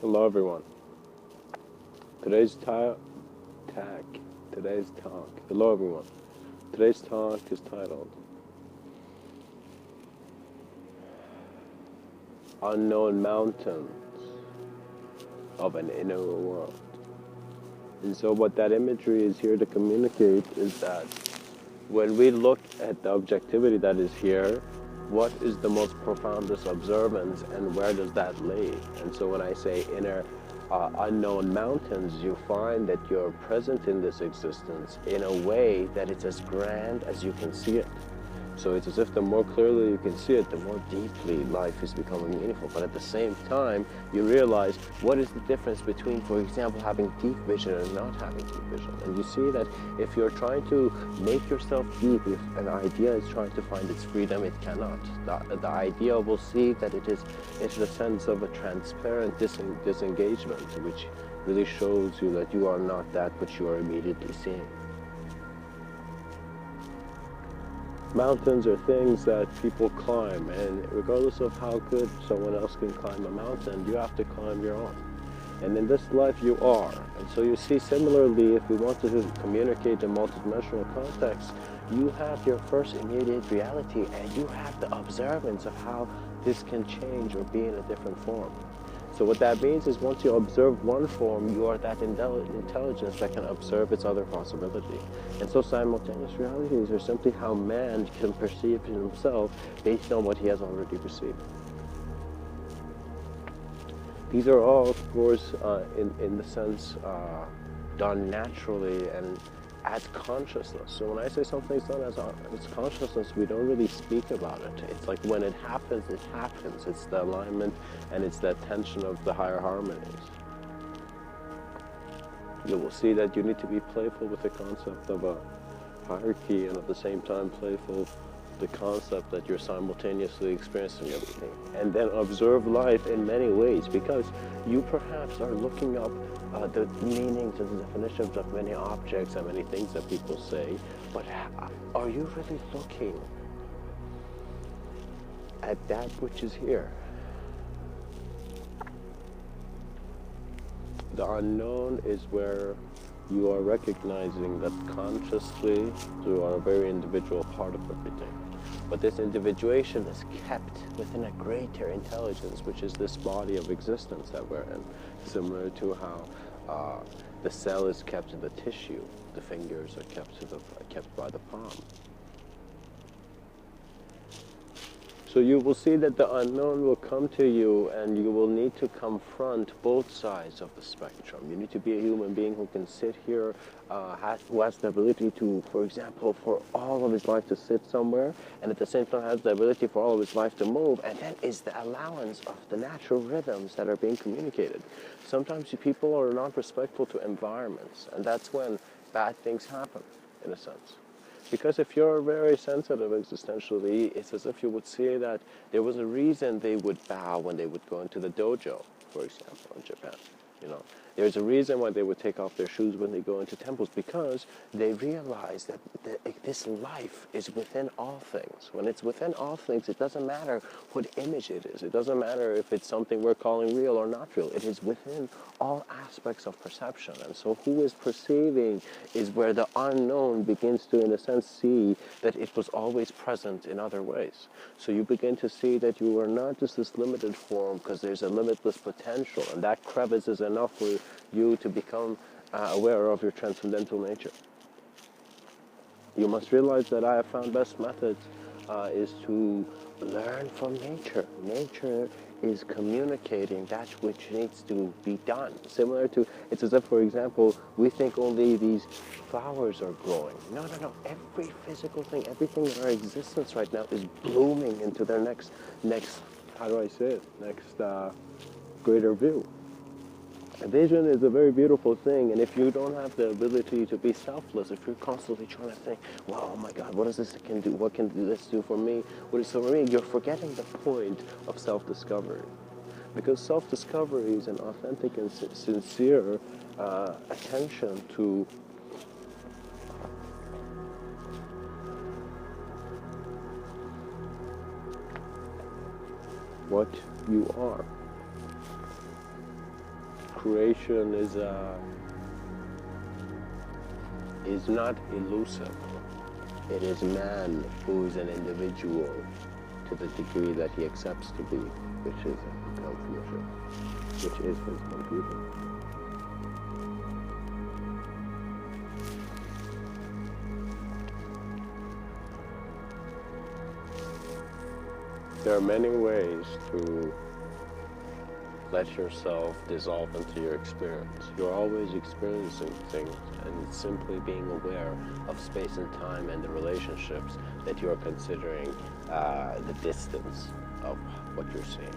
Hello everyone. Today's talk. Hello everyone. Today's talk is titled Unknown Mountains of an Inner World. And so what that imagery is here to communicate is that when we look at the objectivity that is here, what is the most profoundest observance and where does that lay? And so when I say inner unknown mountains, you find that you're present in this existence in a way that it's as grand as you can see it. So it's as if the more clearly you can see it, the more deeply life is becoming meaningful. But at the same time, you realize what is the difference between, for example, having deep vision and not having deep vision. And you see that if you're trying to make yourself deep, if an idea is trying to find its freedom, it cannot. The idea will see that it is a sense of a transparent disengagement, which really shows you that you are not that which you are immediately seeing. Mountains are things that people climb, and regardless of how good someone else can climb a mountain, you have to climb your own. And in this life you are. And so you see, similarly, if we want to communicate in multidimensional context, you have your first immediate reality and you have the observance of how this can change or be in a different form. So what that means is once you observe one form, you are that intelligence that can observe its other possibility. And so simultaneous realities are simply how man can perceive himself based on what he has already perceived. These are all, of course, in the sense, done naturally and as consciousness. So when I say something's done as consciousness, we don't really speak about it. It's like when it happens, it happens. It's the alignment and it's the tension of the higher harmonies. You will see that you need to be playful with the concept of a hierarchy and at the same time playful with the concept that you're simultaneously experiencing everything. And then observe life in many ways, because you perhaps are looking up the meanings and the definitions of many objects and many things that people say, but are you really looking at that which is here? The unknown is where you are recognizing that consciously you are a very individual part of everything. But this individuation is kept within a greater intelligence, which is this body of existence that we're in, similar to how the cell is kept in the tissue, the fingers are kept by the palm. So you will see that the unknown will come to you and you will need to confront both sides of the spectrum. You need to be a human being who can sit here, who has the ability to, for example, for all of his life to sit somewhere, and at the same time has the ability for all of his life to move, and then is the allowance of the natural rhythms that are being communicated. Sometimes people are not respectful to environments, and that's when bad things happen, in a sense. Because if you're very sensitive existentially, it's as if you would see that there was a reason they would bow when they would go into the dojo, for example, in Japan. You know, there's a reason why they would take off their shoes when they go into temples, because they realize that this life is within all things. When it's within all things, it doesn't matter what image it is. It doesn't matter if it's something we're calling real or not real. It is within all aspects of perception. And so who is perceiving is where the unknown begins to, in a sense, see that it was always present in other ways. So you begin to see that you are not just this limited form, because there's a limitless potential, and that crevice is enough for you to become aware of your transcendental nature. You must realize that I have found best methods is to learn from nature. Nature is communicating that which needs to be done. Similar to, it's as if, for example, we think only these flowers are growing. No. Every physical thing, everything in our existence right now is blooming into their next, how do I say it? Next greater view. A vision is a very beautiful thing, and if you don't have the ability to be selfless, if you're constantly trying to think, well, oh my God, what does this can do? What can this do for me? What is for me? You're forgetting the point of self-discovery. Because self-discovery is an authentic and sincere attention to what you are. creation is not elusive. It is man who is an individual to the degree that he accepts to be, which is a computer, which is his computer. There are many ways to let yourself dissolve into your experience. You're always experiencing things, and it's simply being aware of space and time and the relationships that you're considering the distance of what you're seeing.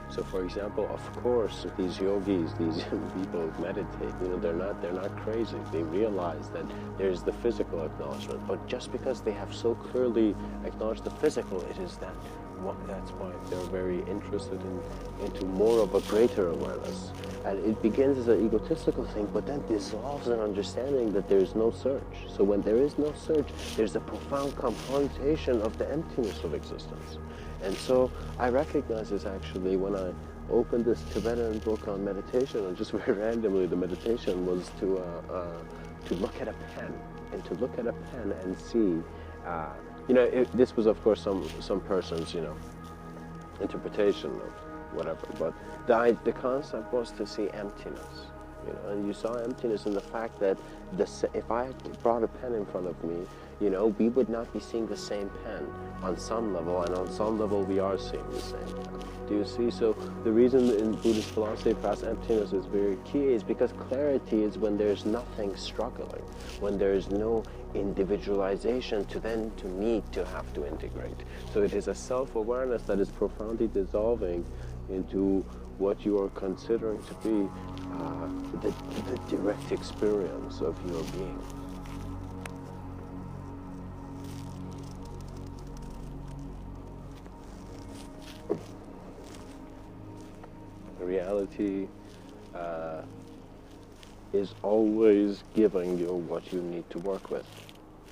So, for example, of course, these yogis, these people who meditate, they're not crazy. They realize that there's the physical acknowledgement, but just because they have so clearly acknowledged the physical, it is that. That's why they're very interested into more of a greater awareness. And it begins as an egotistical thing, but then dissolves in understanding that there is no search. So when there is no search, there's a profound confrontation of the emptiness of existence. And so I recognize this actually when I opened this Tibetan book on meditation, and just very randomly the meditation was to look at a pen, and to look at a pen and see this was, of course, some person's, interpretation of whatever. But the concept was to see emptiness, and you saw emptiness in the fact that if I brought a pen in front of me, we would not be seeing the same pen on some level, and on some level we are seeing the same pen. Do you see? So the reason in Buddhist philosophy perhaps emptiness is very key is because clarity is when there's nothing struggling, when there's no individualization to need to have to integrate. So it is a self-awareness that is profoundly dissolving into what you are considering to be the direct experience of your being. Reality is always giving you what you need to work with.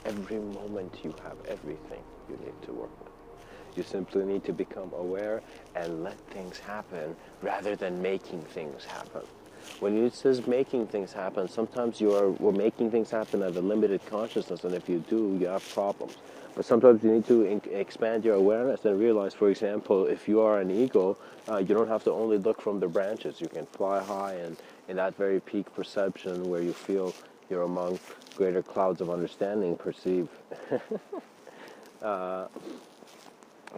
Every moment you have everything you need to work with. You simply need to become aware and let things happen rather than making things happen. When it says making things happen, sometimes we're making things happen at a limited consciousness, and if you do, you have problems. But sometimes you need to expand your awareness and realize, for example, if you are an eagle, you don't have to only look from the branches. You can fly high, and in that very peak perception where you feel you're among greater clouds of understanding, perceive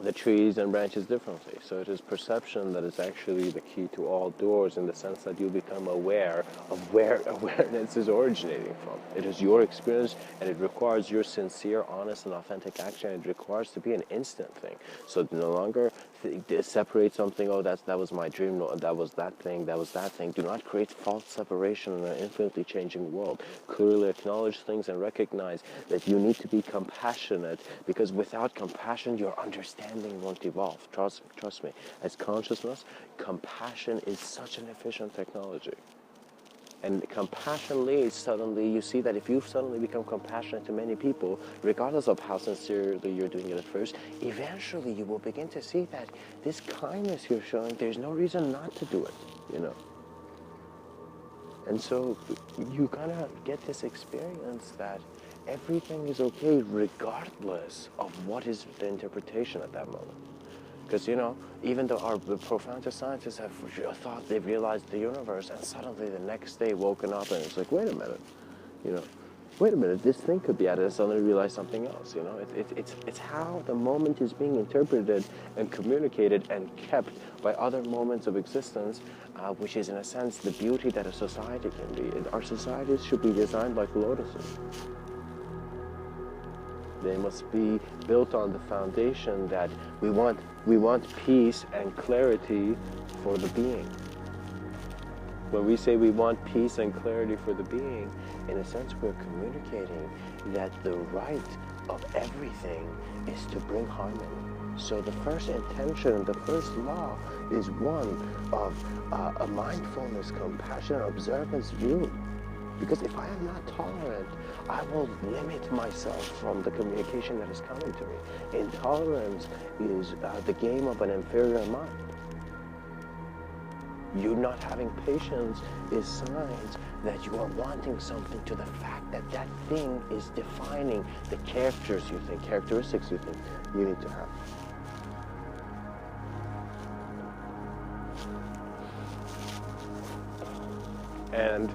the trees and branches differently. So it is perception that is actually the key to all doors, in the sense that you become aware of where awareness is originating from. It is your experience, and it requires your sincere, honest, and authentic action. It requires to be an instant thing. So no longer separate something, oh, that was my dream, no, that was that thing, that was that thing. Do not create false separation in an infinitely changing world. Clearly acknowledge things and recognize that you need to be compassionate, because without compassion, your understanding won't evolve. Trust me. As consciousness, compassion is such an efficient technology. And compassion leads, suddenly you see that if you suddenly become compassionate to many people, regardless of how sincerely you're doing it at first, eventually you will begin to see that this kindness you're showing, there's no reason not to do it, And so you kind of get this experience that everything is okay regardless of what is the interpretation at that moment. Because, even though the profoundest scientists have thought they've realized the universe, and suddenly the next day woken up and it's like, wait a minute, this thing could be at it, and suddenly realize something else, It's how the moment is being interpreted and communicated and kept by other moments of existence, which is, in a sense, the beauty that a society can be. Our societies should be designed like lotuses. They must be built on the foundation that we want peace and clarity for the being. When we say we want peace and clarity for the being, in a sense we're communicating that the right of everything is to bring harmony. So the first intention, the first law is one of a mindfulness, compassion, observance view. Because if I am not tolerant, I will limit myself from the communication that is coming to me. Intolerance is the game of an inferior mind. You not having patience is signs that you are wanting something to the fact that that thing is defining the characteristics you think you need to have. And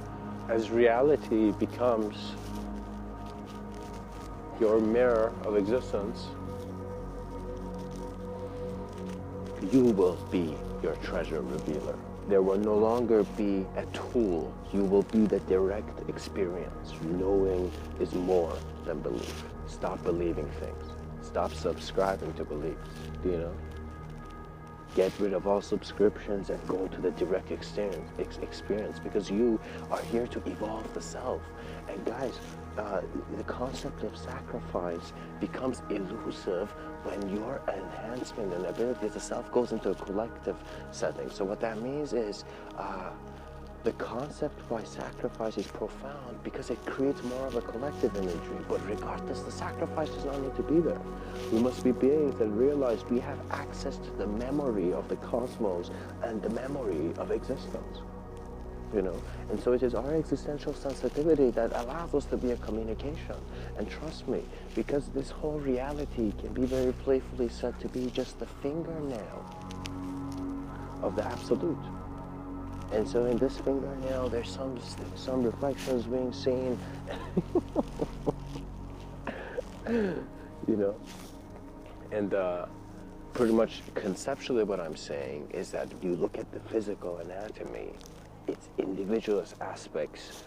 as reality becomes your mirror of existence, you will be your treasure revealer. There will no longer be a tool. You will be the direct experience. Knowing is more than belief. Stop believing things. Stop subscribing to beliefs. Do you know? Get rid of all subscriptions and go to the direct experience, because you are here to evolve the self. And guys, the concept of sacrifice becomes elusive when your enhancement and ability as a self goes into a collective setting. So what that means is the concept by sacrifice is profound because it creates more of a collective imagery. But regardless, the sacrifice does not need to be there. We must be beings that realize we have access to the memory of the cosmos and the memory of existence. You know, and so it is our existential sensitivity that allows us to be a communication. And trust me, because this whole reality can be very playfully said to be just the fingernail of the absolute. And so in this fingernail, there's some reflections being seen, you know. And pretty much conceptually what I'm saying is that you look at the physical anatomy, its individualist aspects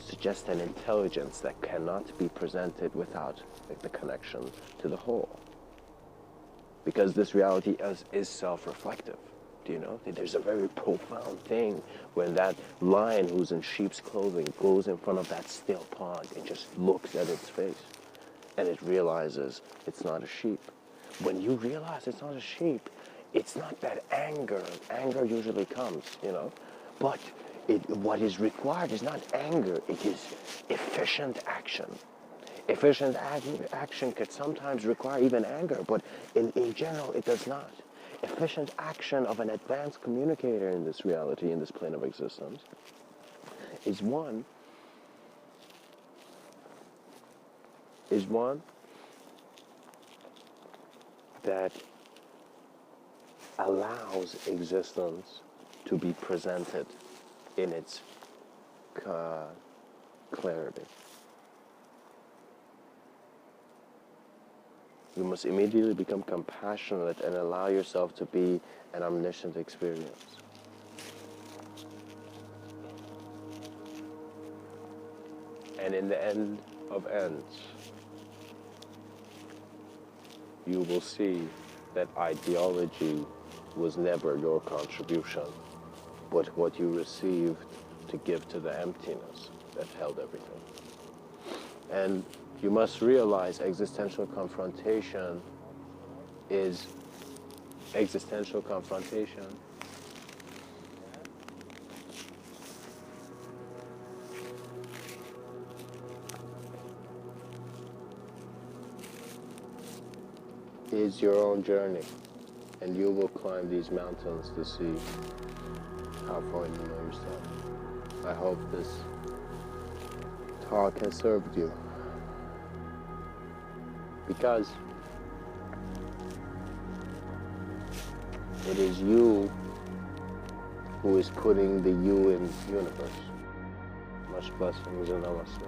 suggest an intelligence that cannot be presented without the connection to the whole. Because this reality is self-reflective. Do you know? There's a very profound thing when that lion who's in sheep's clothing goes in front of that still pond and just looks at its face, and it realizes it's not a sheep. When you realize it's not a sheep, it's not that anger. Anger usually comes, you know, but what is required is not anger, it is efficient action. Efficient action could sometimes require even anger, but in general it does not. Efficient action of an advanced communicator in this reality, in this plane of existence, is one that allows existence to be presented in its clarity. You must immediately become compassionate and allow yourself to be an omniscient experience. And in the end of ends, you will see that ideology was never your contribution, but what you received to give to the emptiness that held everything. And you must realize existential confrontation is your own journey, and you will climb these mountains to see how far you know yourself. I hope this talk has served you, because it is you who is putting the you in universe. Much blessings and namaste.